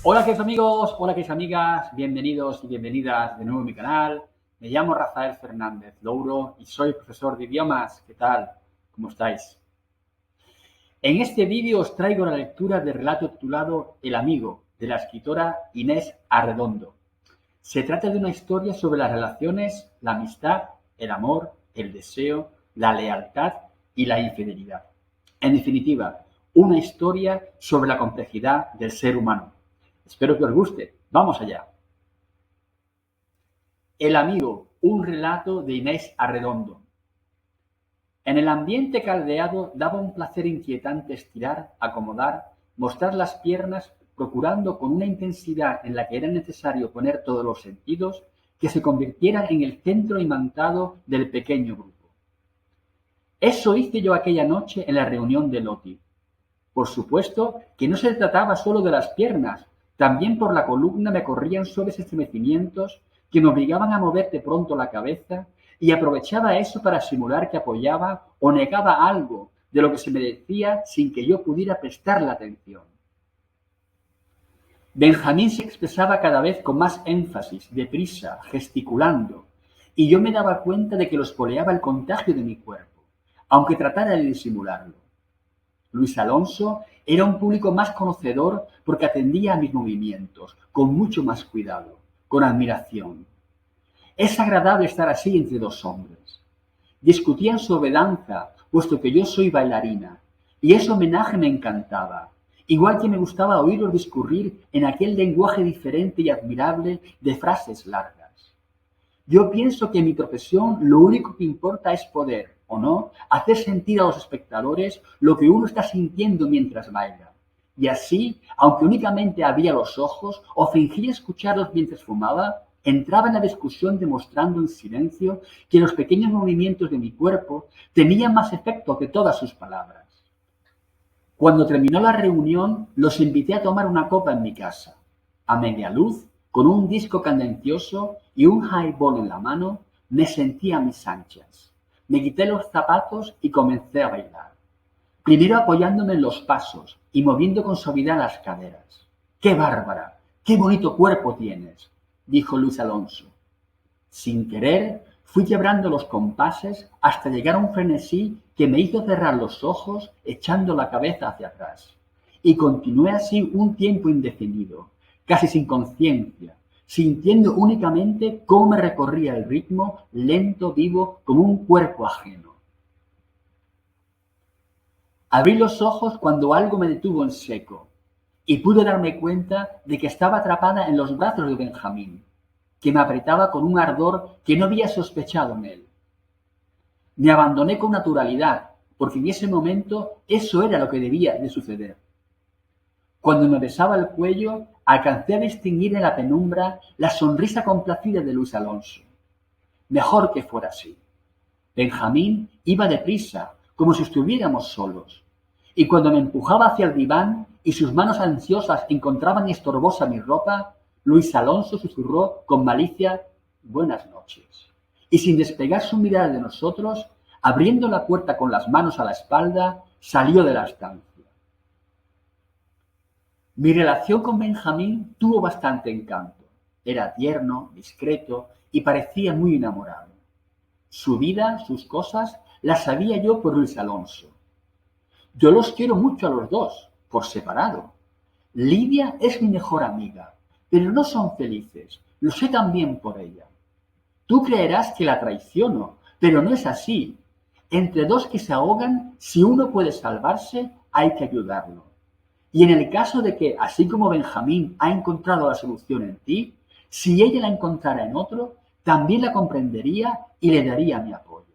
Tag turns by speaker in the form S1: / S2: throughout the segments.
S1: Hola queridos amigos, hola queridas amigas, bienvenidos y bienvenidas de nuevo a mi canal. Me llamo Rafael Fernández Louro y soy profesor de idiomas. ¿Qué tal? ¿Cómo estáis? En este vídeo os traigo la lectura del relato titulado El amigo, de la escritora Inés Arredondo. Se trata de una historia sobre las relaciones, la amistad, el amor, el deseo, la lealtad y la infidelidad. En definitiva, una historia sobre la complejidad del ser humano. Espero que os guste. Vamos allá. El amigo, un relato de Inés Arredondo. En el ambiente caldeado daba un placer inquietante estirar, acomodar, mostrar las piernas, procurando con una intensidad en la que era necesario poner todos los sentidos, que se convirtieran en el centro imantado del pequeño grupo. Eso hice yo aquella noche en la reunión de Loti. Por supuesto que no se trataba solo de las piernas, también por la columna me corrían suaves estremecimientos que me obligaban a mover de pronto la cabeza, y aprovechaba eso para simular que apoyaba o negaba algo de lo que se me decía sin que yo pudiera prestarle atención. Benjamín se expresaba cada vez con más énfasis, deprisa, gesticulando, y yo me daba cuenta de que lo espoleaba el contagio de mi cuerpo, aunque tratara de disimularlo. Luis Alonso era un público más conocedor porque atendía a mis movimientos, con mucho más cuidado, con admiración. Es agradable estar así entre dos hombres. Discutían sobre danza, puesto que yo soy bailarina, y ese homenaje me encantaba, igual que me gustaba oírlos discurrir en aquel lenguaje diferente y admirable de frases largas. Yo pienso que en mi profesión lo único que importa es poder, o no, hacer sentir a los espectadores lo que uno está sintiendo mientras baila. Y así, aunque únicamente abría los ojos o fingía escucharlos mientras fumaba, entraba en la discusión demostrando en silencio que los pequeños movimientos de mi cuerpo tenían más efecto que todas sus palabras. Cuando terminó la reunión, los invité a tomar una copa en mi casa. A media luz, con un disco cadencioso y un highball en la mano, me sentí a mis anchas. Me quité los zapatos y comencé a bailar. Primero apoyándome en los pasos y moviendo con suavidad las caderas. ¡Qué bárbara! ¡Qué bonito cuerpo tienes!, dijo Luis Alonso. Sin querer, fui quebrando los compases hasta llegar a un frenesí que me hizo cerrar los ojos echando la cabeza hacia atrás. Y continué así un tiempo indefinido, casi sin conciencia, sintiendo únicamente cómo me recorría el ritmo, lento, vivo, como un cuerpo ajeno. Abrí los ojos cuando algo me detuvo en seco, y pude darme cuenta de que estaba atrapada en los brazos de Benjamín, que me apretaba con un ardor que no había sospechado en él. Me abandoné con naturalidad, porque en ese momento eso era lo que debía de suceder. Cuando me besaba el cuello, alcancé a distinguir en la penumbra la sonrisa complacida de Luis Alonso. Mejor que fuera así. Benjamín iba deprisa, como si estuviéramos solos, y cuando me empujaba hacia el diván y sus manos ansiosas encontraban estorbosa mi ropa, Luis Alonso susurró con malicia: «Buenas noches», y sin despegar su mirada de nosotros, abriendo la puerta con las manos a la espalda, salió de la estancia. Mi relación con Benjamín tuvo bastante encanto. Era tierno, discreto y parecía muy enamorado. Su vida, sus cosas, las sabía yo por Luis Alonso. Yo los quiero mucho a los dos, por separado. Lidia es mi mejor amiga, pero no son felices. Lo sé también por ella. Tú creerás que la traiciono, pero no es así. Entre dos que se ahogan, si uno puede salvarse, hay que ayudarlo. Y en el caso de que, así como Benjamín ha encontrado la solución en ti, si ella la encontrara en otro, también la comprendería y le daría mi apoyo.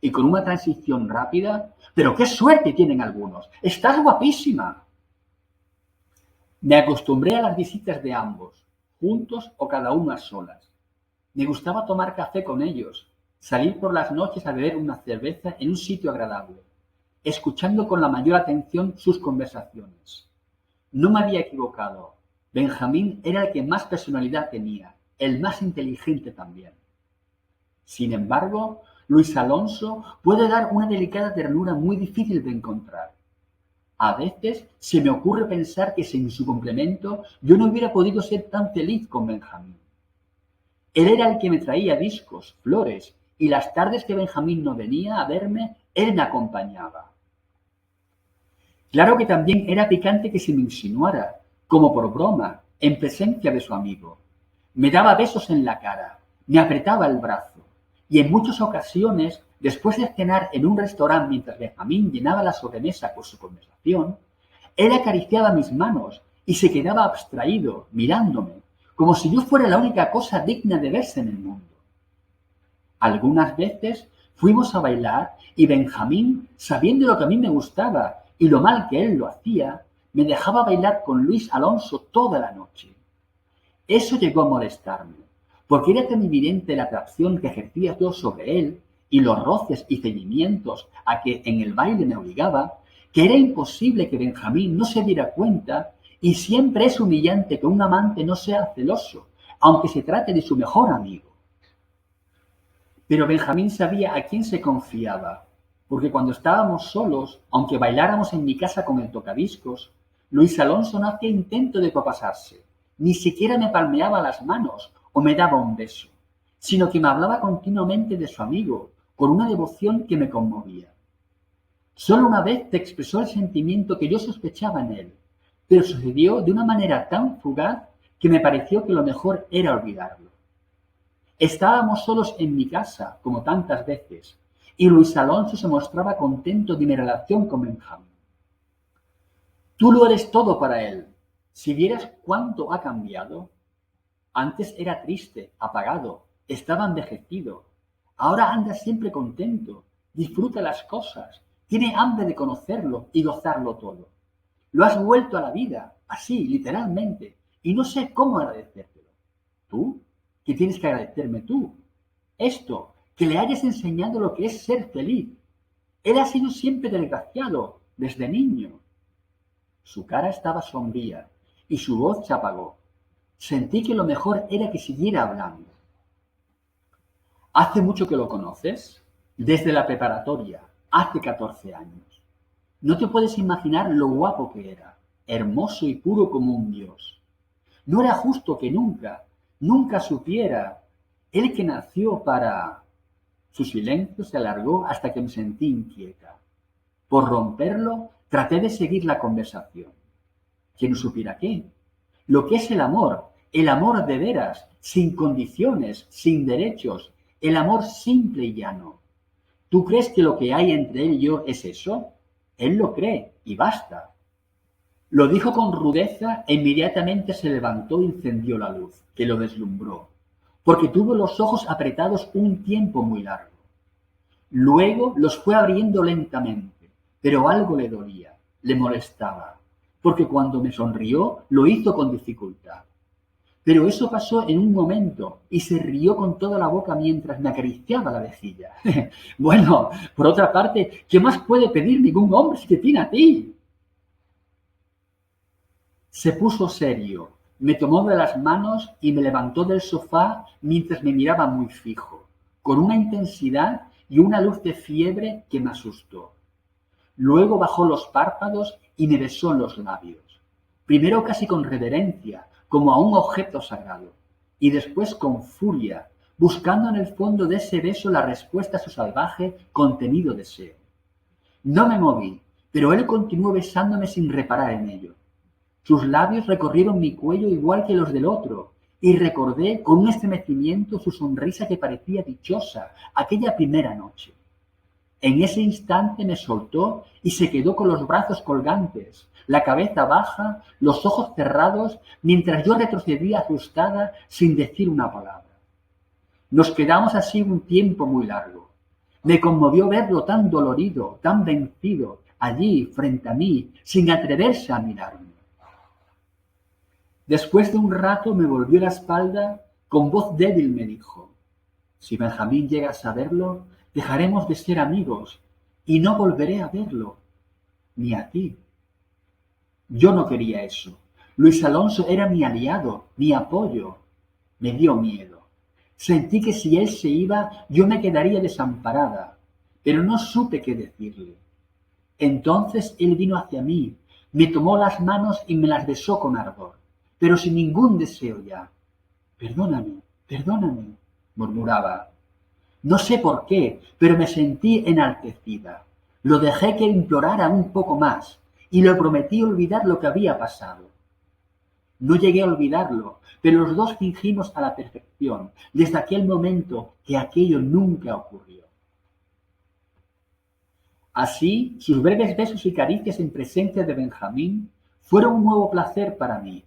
S1: Y con una transición rápida: «¡Pero qué suerte tienen algunos! ¡Estás guapísima!». Me acostumbré a las visitas de ambos, juntos o cada uno a solas. Me gustaba tomar café con ellos, salir por las noches a beber una cerveza en un sitio agradable, escuchando con la mayor atención sus conversaciones. No me había equivocado. Benjamín era el que más personalidad tenía, el más inteligente también. Sin embargo, Luis Alonso puede dar una delicada ternura muy difícil de encontrar. A veces se me ocurre pensar que sin su complemento yo no hubiera podido ser tan feliz con Benjamín. Él era el que me traía discos, flores, y las tardes que Benjamín no venía a verme, él me acompañaba. Claro que también era picante que se me insinuara, como por broma, en presencia de su amigo. Me daba besos en la cara, me apretaba el brazo, y en muchas ocasiones, después de cenar en un restaurante mientras Benjamín llenaba la sobremesa con su conversación, él acariciaba mis manos y se quedaba abstraído, mirándome, como si yo fuera la única cosa digna de verse en el mundo. Algunas veces fuimos a bailar y Benjamín, sabiendo lo que a mí me gustaba y lo mal que él lo hacía, me dejaba bailar con Luis Alonso toda la noche. Eso llegó a molestarme, porque era tan evidente la atracción que ejercía yo sobre él y los roces y ceñimientos a que en el baile me obligaba, que era imposible que Benjamín no se diera cuenta, y siempre es humillante que un amante no sea celoso, aunque se trate de su mejor amigo. Pero Benjamín sabía a quién se confiaba, porque cuando estábamos solos, aunque bailáramos en mi casa con el tocadiscos, Luis Alonso no hacía intento de propasarse, ni siquiera me palmeaba las manos o me daba un beso, sino que me hablaba continuamente de su amigo, con una devoción que me conmovía. Solo una vez te expresó el sentimiento que yo sospechaba en él, pero sucedió de una manera tan fugaz que me pareció que lo mejor era olvidarlo. Estábamos solos en mi casa, como tantas veces, y Luis Alonso se mostraba contento de mi relación con Benjamín. Tú lo eres todo para él. Si vieras cuánto ha cambiado. Antes era triste, apagado, estaba envejecido. Ahora anda siempre contento, disfruta las cosas, tiene hambre de conocerlo y gozarlo todo. Lo has vuelto a la vida, así, literalmente, y no sé cómo agradecértelo. ¿Tú? ¿Qué tienes que agradecerme tú? Esto, que le hayas enseñado lo que es ser feliz. Él ha sido siempre desgraciado, desde niño. Su cara estaba sombría y su voz se apagó. Sentí que lo mejor era que siguiera hablando. ¿Hace mucho que lo conoces? Desde la preparatoria, hace 14 años. No te puedes imaginar lo guapo que era, hermoso y puro como un dios. No era justo que nunca supiera, él que nació para... Su silencio se alargó hasta que me sentí inquieta. Por romperlo, traté de seguir la conversación. Que no supiera qué. Lo que es el amor de veras, sin condiciones, sin derechos, el amor simple y llano. ¿Tú crees que lo que hay entre él y yo es eso? Él lo cree, y basta. Lo dijo con rudeza e inmediatamente se levantó y encendió la luz, que lo deslumbró, porque tuvo los ojos apretados un tiempo muy largo. Luego los fue abriendo lentamente, pero algo le dolía, le molestaba, porque cuando me sonrió lo hizo con dificultad. Pero eso pasó en un momento y se rió con toda la boca mientras me acariciaba la mejilla. Bueno, por otra parte, ¿qué más puede pedir ningún hombre si te tiene a ti? Se puso serio, me tomó de las manos y me levantó del sofá mientras me miraba muy fijo, con una intensidad y una luz de fiebre que me asustó. Luego bajó los párpados y me besó en los labios, primero casi con reverencia, como a un objeto sagrado, y después con furia, buscando en el fondo de ese beso la respuesta a su salvaje, contenido deseo. No me moví, pero él continuó besándome sin reparar en ello. Sus labios recorrieron mi cuello igual que los del otro, y recordé con un estremecimiento su sonrisa que parecía dichosa aquella primera noche. En ese instante me soltó y se quedó con los brazos colgantes, la cabeza baja, los ojos cerrados, mientras yo retrocedía asustada sin decir una palabra. Nos quedamos así un tiempo muy largo. Me conmovió verlo tan dolorido, tan vencido, allí, frente a mí, sin atreverse a mirarme. Después de un rato me volvió la espalda, con voz débil me dijo: si Benjamín llega a saberlo, dejaremos de ser amigos y no volveré a verlo, ni a ti. Yo no quería eso. Luis Alonso era mi aliado, mi apoyo. Me dio miedo. Sentí que si él se iba, yo me quedaría desamparada, pero no supe qué decirle. Entonces él vino hacia mí, me tomó las manos y me las besó con ardor, pero sin ningún deseo ya. Perdóname, perdóname, murmuraba. No sé por qué, pero me sentí enaltecida. Lo dejé que implorara un poco más y le prometí olvidar lo que había pasado. No llegué a olvidarlo, pero los dos fingimos a la perfección, desde aquel momento, que aquello nunca ocurrió. Así, sus breves besos y caricias en presencia de Benjamín fueron un nuevo placer para mí,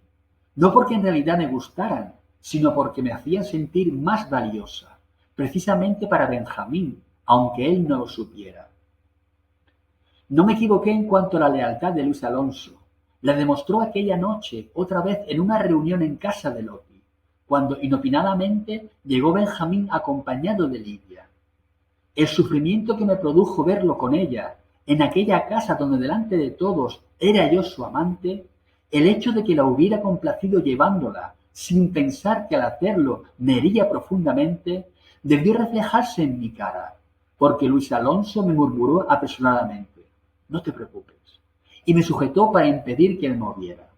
S1: no porque en realidad me gustaran, sino porque me hacían sentir más valiosa, precisamente para Benjamín, aunque él no lo supiera. No me equivoqué en cuanto a la lealtad de Luis Alonso. La demostró aquella noche, otra vez en una reunión en casa de Loti, cuando inopinadamente llegó Benjamín acompañado de Lidia. El sufrimiento que me produjo verlo con ella, en aquella casa donde delante de todos era yo su amante, el hecho de que la hubiera complacido llevándola, sin pensar que al hacerlo me hería profundamente, debió reflejarse en mi cara, porque Luis Alonso me murmuró apresuradamente: «No te preocupes», y me sujetó para impedir que me moviera.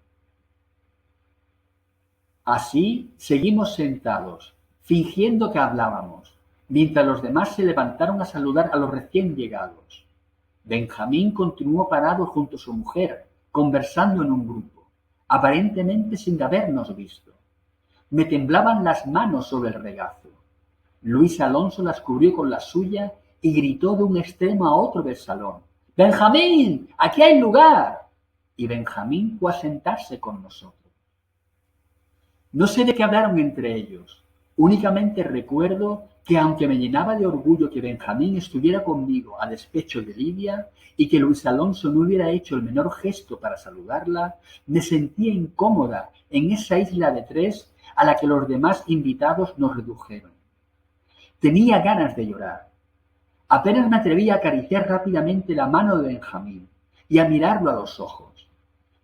S1: Así seguimos sentados, fingiendo que hablábamos, mientras los demás se levantaron a saludar a los recién llegados. Benjamín continuó parado junto a su mujer, conversando en un grupo, aparentemente sin habernos visto. Me temblaban las manos sobre el regazo. Luis Alonso las cubrió con la suya y gritó de un extremo a otro del salón: «¡Benjamín! ¡Aquí hay lugar!». Y Benjamín fue a sentarse con nosotros. No sé de qué hablaron entre ellos. Únicamente recuerdo que, aunque me llenaba de orgullo que Benjamín estuviera conmigo a despecho de Lidia y que Luis Alonso no hubiera hecho el menor gesto para saludarla, me sentía incómoda en esa isla de tres a la que los demás invitados nos redujeron. Tenía ganas de llorar. Apenas me atreví a acariciar rápidamente la mano de Benjamín y a mirarlo a los ojos.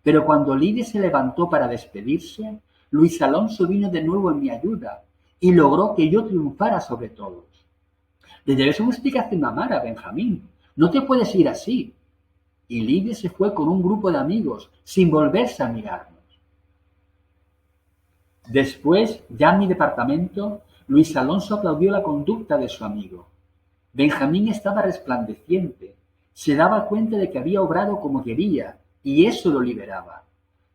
S1: Pero cuando Lidia se levantó para despedirse, Luis Alonso vino de nuevo en mi ayuda y logró que yo triunfara sobre todos. «Le debes una explicación a Mara, Benjamín. No te puedes ir así». Y Lidia se fue con un grupo de amigos, sin volverse a mirarnos. Después, ya en mi departamento, Luis Alonso aplaudió la conducta de su amigo. Benjamín estaba resplandeciente. Se daba cuenta de que había obrado como quería, y eso lo liberaba.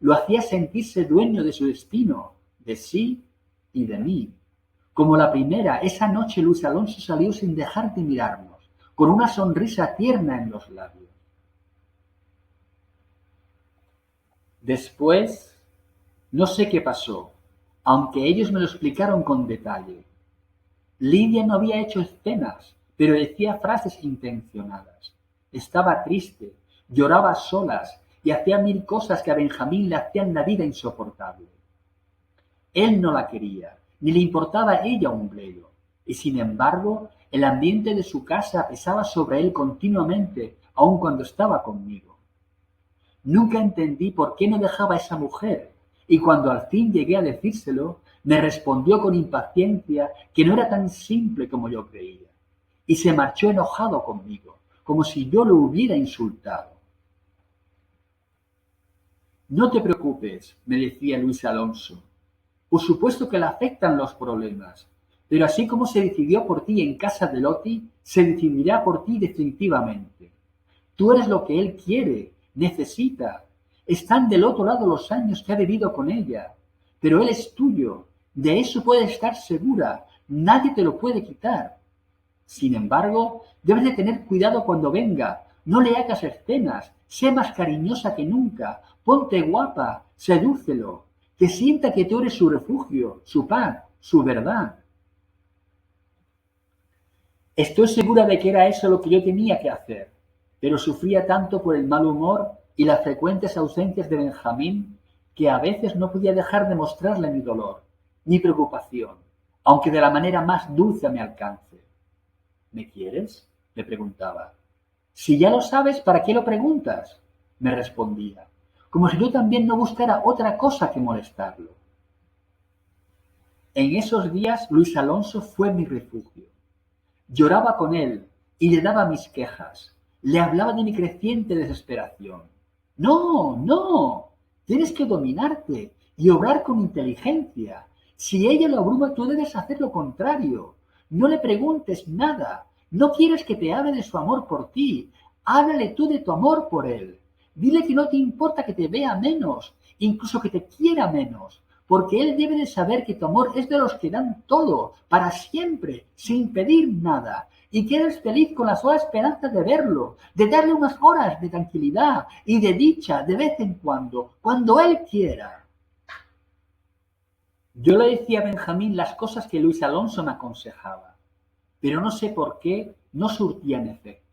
S1: Lo hacía sentirse dueño de su destino, de sí y de mí. Como la primera, esa noche Luis Alonso salió sin dejar de mirarnos, con una sonrisa tierna en los labios. Después, no sé qué pasó, aunque ellos me lo explicaron con detalle. Lidia no había hecho escenas, pero decía frases intencionadas. Estaba triste, lloraba a solas y hacía mil cosas que a Benjamín le hacían la vida insoportable. Él no la quería, ni le importaba a ella un bledo, y sin embargo, el ambiente de su casa pesaba sobre él continuamente, aun cuando estaba conmigo. Nunca entendí por qué no dejaba a esa mujer, y cuando al fin llegué a decírselo, me respondió con impaciencia que no era tan simple como yo creía, y se marchó enojado conmigo, como si yo lo hubiera insultado. «No te preocupes», me decía Luis Alonso. «Por supuesto que le afectan los problemas, pero así como se decidió por ti en casa de Loti, se decidirá por ti definitivamente. Tú eres lo que él quiere, necesita. Están del otro lado los años que ha vivido con ella, pero él es tuyo. De eso puedes estar segura. Nadie te lo puede quitar. Sin embargo, debes de tener cuidado cuando venga. No le hagas escenas. Sé más cariñosa que nunca. Ponte guapa. Sedúcelo. Que sienta que tú eres su refugio, su paz, su verdad». Estoy segura de que era eso lo que yo tenía que hacer, pero sufría tanto por el mal humor y las frecuentes ausencias de Benjamín que a veces no podía dejar de mostrarle mi dolor, mi preocupación, aunque de la manera más dulce a mi alcance. «¿Me quieres?», le preguntaba. «Si ya lo sabes, ¿para qué lo preguntas?», me respondía, como si yo también no buscara otra cosa que molestarlo. En esos días Luis Alonso fue mi refugio. Lloraba con él y le daba mis quejas. Le hablaba de mi creciente desesperación. No, no, tienes que dominarte y obrar con inteligencia. Si ella lo abruma, tú debes hacer lo contrario. No le preguntes nada. No quieres que te hable de su amor por ti. Háblale tú de tu amor por él. Dile que no te importa que te vea menos, incluso que te quiera menos, porque él debe de saber que tu amor es de los que dan todo, para siempre, sin pedir nada, y que eres feliz con la sola esperanza de verlo, de darle unas horas de tranquilidad y de dicha de vez en cuando él quiera. Yo le decía a Benjamín las cosas que Luis Alonso me aconsejaba, pero no sé por qué no surtían efecto.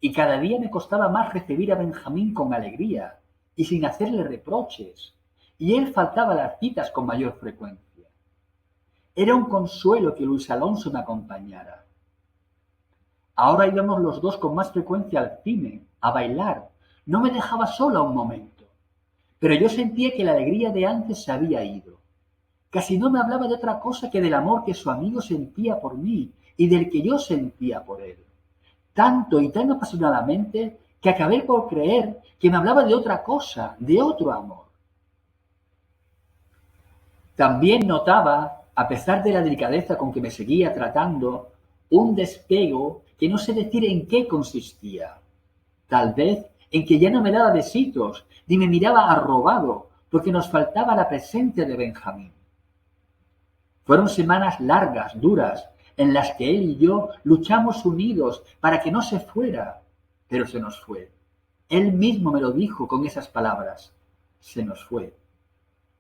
S1: Y cada día me costaba más recibir a Benjamín con alegría y sin hacerle reproches, y él faltaba a las citas con mayor frecuencia. Era un consuelo que Luis Alonso me acompañara. Ahora íbamos los dos con más frecuencia al cine, a bailar. No me dejaba sola un momento. Pero yo sentía que la alegría de antes se había ido. Casi no me hablaba de otra cosa que del amor que su amigo sentía por mí y del que yo sentía por él. Tanto y tan apasionadamente que acabé por creer que me hablaba de otra cosa, de otro amor. También notaba, a pesar de la delicadeza con que me seguía tratando, un despego que no sé decir en qué consistía. Tal vez en que ya no me daba besitos, ni me miraba arrobado, porque nos faltaba la presencia de Benjamín. Fueron semanas largas, duras, en las que él y yo luchamos unidos para que no se fuera, pero se nos fue. Él mismo me lo dijo con esas palabras. Se nos fue.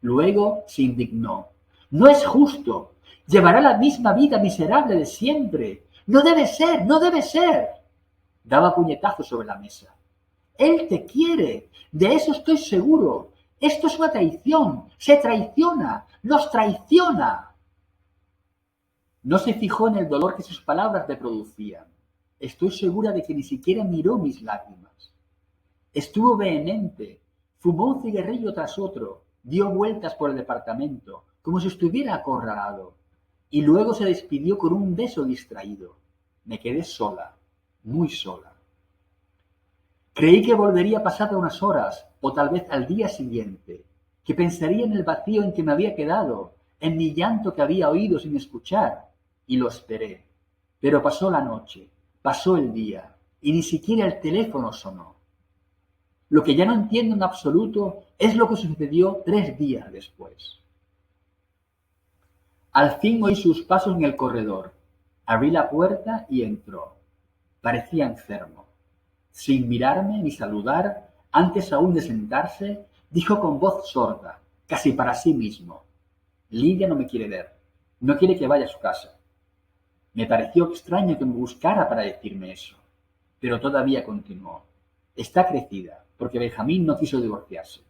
S1: Luego se indignó. No es justo. Llevará la misma vida miserable de siempre. No debe ser, no debe ser. Daba puñetazos sobre la mesa. Él te quiere. De eso estoy seguro. Esto es una traición. Se traiciona. Nos traiciona. No se fijó en el dolor que sus palabras le producían. Estoy segura de que ni siquiera miró mis lágrimas. Estuvo vehemente. Fumó un cigarrillo tras otro. Dio vueltas por el departamento, como si estuviera acorralado, y luego se despidió con un beso distraído. Me quedé sola, muy sola. Creí que volvería pasado unas horas, o tal vez al día siguiente, que pensaría en el vacío en que me había quedado, en mi llanto que había oído sin escuchar, y lo esperé. Pero pasó la noche, pasó el día, y ni siquiera el teléfono sonó. Lo que ya no entiendo en absoluto es lo que sucedió 3 días después. Al fin oí sus pasos en el corredor. Abrí la puerta y entró. Parecía enfermo. Sin mirarme ni saludar, antes aún de sentarse, dijo con voz sorda, casi para sí mismo: Lidia no me quiere ver. No quiere que vaya a su casa. Me pareció extraño que me buscara para decirme eso, pero todavía continuó. Está crecida, porque Benjamín no quiso divorciarse.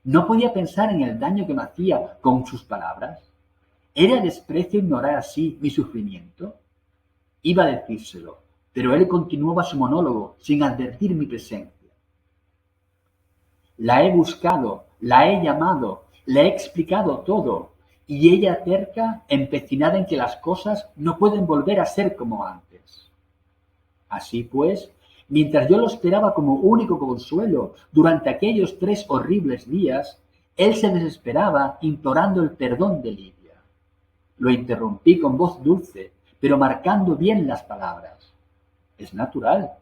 S1: No podía pensar en el daño que me hacía con sus palabras. ¿Era desprecio ignorar así mi sufrimiento? Iba a decírselo, pero él continuaba su monólogo sin advertir mi presencia. La he buscado, la he llamado, le he explicado todo, y ella terca, empecinada en que las cosas no pueden volver a ser como antes. Así pues, mientras yo lo esperaba como único consuelo durante aquellos 3 horribles días, él se desesperaba implorando el perdón de Lidia. Lo interrumpí con voz dulce, pero marcando bien las palabras. Es natural.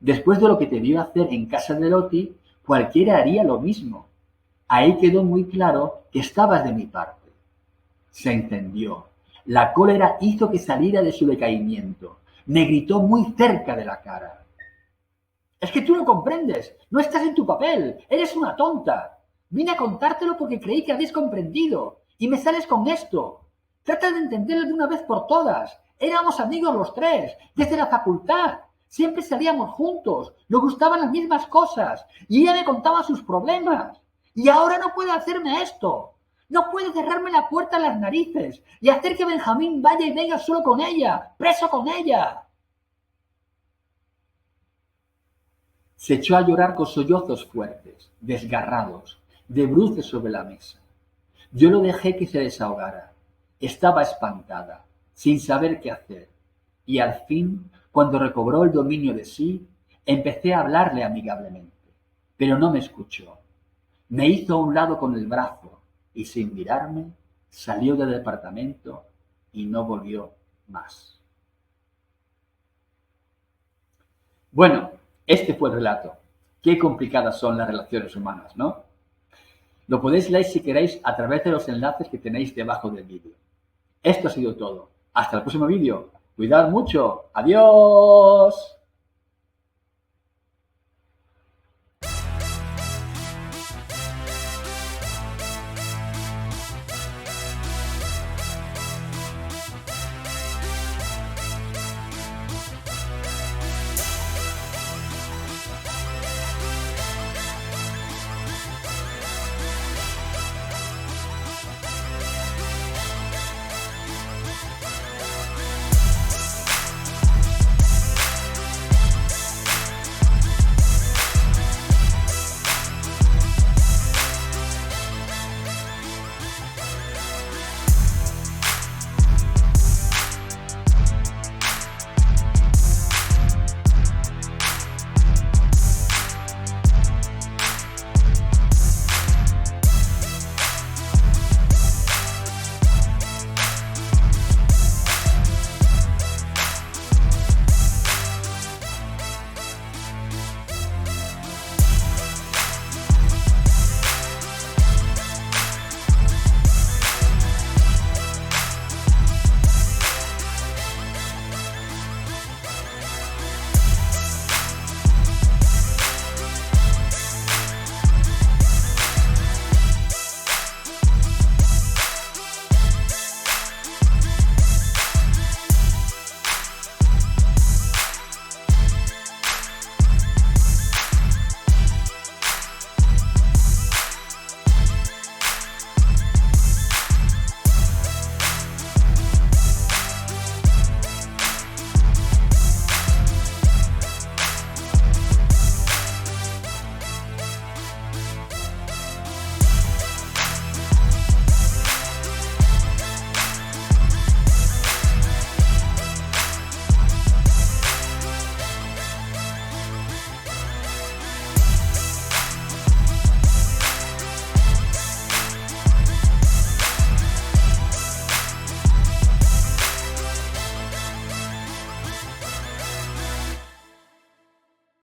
S1: Después de lo que te vio hacer en casa de Loti, cualquiera haría lo mismo. Ahí quedó muy claro que estabas de mi parte. Se encendió. La cólera hizo que saliera de su decaimiento. Me gritó muy cerca de la cara. Es que tú no comprendes. No estás en tu papel. Eres una tonta. Vine a contártelo porque creí que habías comprendido. Y me sales con esto. Trata de entenderlo de una vez por todas. Éramos amigos los 3, desde la facultad. Siempre salíamos juntos. Nos gustaban las mismas cosas. Y ella me contaba sus problemas. Y ahora no puede hacerme esto. No puede cerrarme la puerta en las narices y hacer que Benjamín vaya y venga solo con ella, preso con ella. Se echó a llorar con sollozos fuertes, desgarrados, de bruces sobre la mesa. Yo lo dejé que se desahogara. Estaba espantada, sin saber qué hacer. Y al fin, cuando recobró el dominio de sí, Empecé a hablarle amigablemente, pero no me escuchó. Me hizo a un lado con el brazo y sin mirarme salió del departamento y no volvió más. Bueno, este fue el relato. Qué complicadas son las relaciones humanas, ¿no? Lo podéis leer si queréis a través de los enlaces que tenéis debajo del vídeo. Esto ha sido todo. Hasta el próximo vídeo. Cuidad mucho. Adiós.